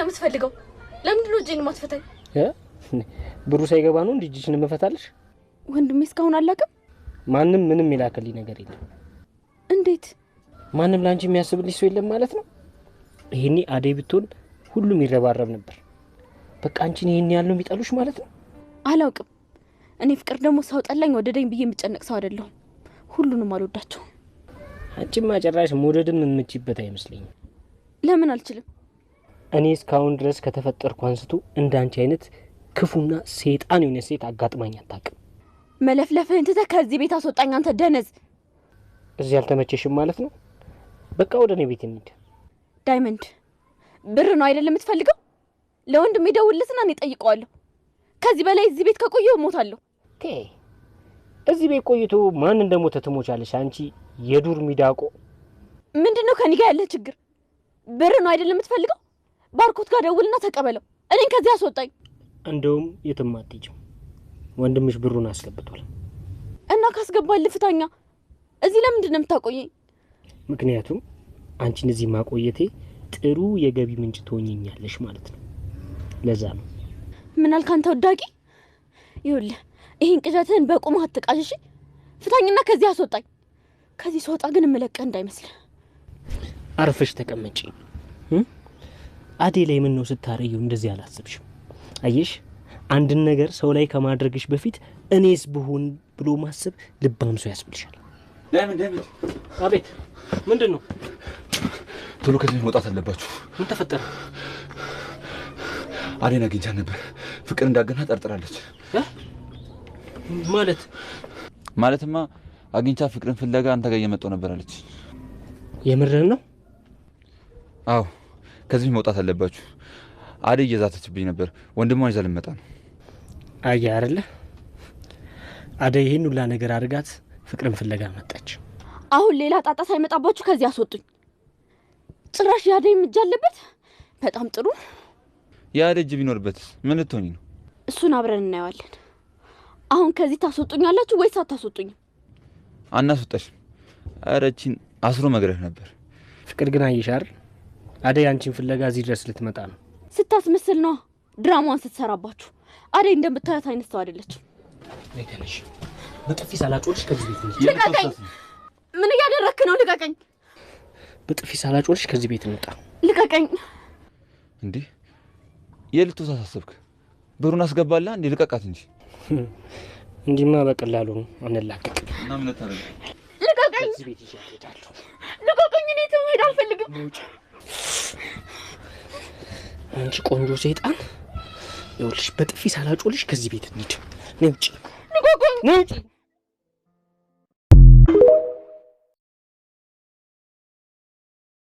ምንድነው የምትፈልገው? ለምንድነው እጄን ማትፈታኝ? ብሩ ሳይገባ ነው እንዴ እጅሽን መፈታልሽ? ወንድሜ እስካሁን አላቀም? ማንም ምንም ይላከልኝ ነገር የለም። እንዴት? ማንም ላንቺ የሚያስብልሽ ሰው የለም ማለት ነው? ይሄኔ አደይ ብትሆን ሁሉም ይረባረብ ነበር። በቃ አንቺን ይሄን ያለው የሚጠሉሽ ማለት ነው? አላውቅም። እኔ ፍቅር ደግሞ ሰው ጠላኝ ወደደኝ ብዬ የምጨነቅ ሰው አይደለሁም። ሁሉንም አልወዳቸውም። አንቺማ ጭራሽ መውደድን የምትችይበት አይመስለኝም። ለምን አልችልም? እኔ እስካሁን ድረስ ከተፈጠርኩ አንስቶ እንዳንቺ አይነት ክፉና ሰይጣን የሆነ ሴት አጋጥማኝ አታውቅም። መለፍለፍህን ትተህ ከዚህ ቤት አስወጣኝ አንተ ደነዝ። እዚህ አልተመቸሽም ማለት ነው? በቃ ወደ እኔ ቤት እንሂድ። ዳይመንድ ብር ነው አይደለም የምትፈልገው? ለወንድሜ ደውልልስና እኔ ጠይቀዋለሁ። ከዚህ በላይ እዚህ ቤት ከቆየሁ እሞታለሁ። እዚህ ቤት ቆይቶ ማን እንደሞተ ትሞቻለሽ አንቺ የዱር ሚዳቆ። ምንድነው ከኔ ጋር ያለ ችግር? ብር ነው አይደለም የምትፈልገው? ባርኮት ጋር ደውልና ተቀበለው። እኔን ከዚህ አስወጣኝ። እንደውም የትም አትሄጂም። ወንድምሽ ብሩን አስገብቷል። እና ካስገባል ፍታኛ። እዚህ ለምንድን ነው የምታቆየኝ? ምክንያቱም አንቺን እዚህ ማቆየቴ ጥሩ የገቢ ምንጭ ትሆኚኛለሽ ማለት ነው። ለዛ ነው። ምን አልክ አንተ ወዳቂ? ይኸውልህ ይሄን ቅዠትህን በቁምህ አትቃዥሽ። ፍታኝና ከዚህ አስወጣኝ። ከዚህ ስወጣ ግን እምለቅህ እንዳይመስልህ። አርፈሽ ተቀመጪ። አደይ ላይ ምን ነው ስታረዩ እንደዚህ አላስብሽም? አየሽ አንድን ነገር ሰው ላይ ከማድረግሽ በፊት እኔስ ብሆን ብሎ ማሰብ ልባም ሰው ያስብልሻል። ለምን? አቤት። ምንድነው? ቶሎ ከዚህ መውጣት አለባችሁ። ምን ተፈጠረ? አደይን አግኝቻት ነበር። ፍቅር እንዳገና ጠርጥራለች። ማለትማ አግኝቻት ፍቅርን ፍለጋ አንተ ጋር እየመጣሁ ነበር አለች። የምርህን ነው? አዎ። ከዚህ መውጣት አለባችሁ። አደይ እየዛተችብኝ ነበር። ወንድሟን ይዛ ልመጣ ነው። አያ አይደለ? አደይ ይሄን ሁላ ነገር አድርጋት ፍቅርን ፍለጋ መጣች። አሁን ሌላ ጣጣ ሳይመጣባችሁ ከዚህ አስወጡኝ። ጭራሽ ያደይ እጅ አለበት። በጣም ጥሩ። ያደይ እጅ ቢኖርበትስ ምን ልትሆኚ ነው? እሱን አብረን እናየዋለን። አሁን ከዚህ ታስወጡኛላችሁ ወይስ አታስወጡኝም? አናስወጣሽም። ኧረ እቺን አስሮ መግረፍ ነበር። ፍቅር ግን አየሽ አይደል? አደይ አንቺን ፍለጋ እዚህ ድረስ ልትመጣ ነው። ስታስመስል ነው ድራማዋን ስትሰራባችሁ። አደይ እንደምታያት አይነት ሰው አይደለችም። ነይተነሽ በጥፊ ሳላጮልሽ ከዚህ ቤት እንውጣ። ልቀቀኝ! ምን እያደረክ ነው? ልቀቀኝ! በጥፊ ሳላጮልሽ ከዚህ ቤት እንውጣ። ልቀቀኝ! እንዴ የልትወሳ አሰብክ? ብሩን አስገባላ እንዴ? ልቀቃት እንጂ። እንዲማ በቀላሉ አንላቀቅ። እና ምን ታረጋ? ልቀቀኝ! ከዚህ ቤት ይሻለታል። ልቀቀኝ! እኔ ተመሄድ አልፈልግም። አንቺ ቆንጆ ሰይጣን፣ ይኸውልሽ በጥፊ ሳላጮልሽ ከዚህ ቤት እንሂድ። ነይ ውጪ። ልቀቀኝ! ነይ ውጪ።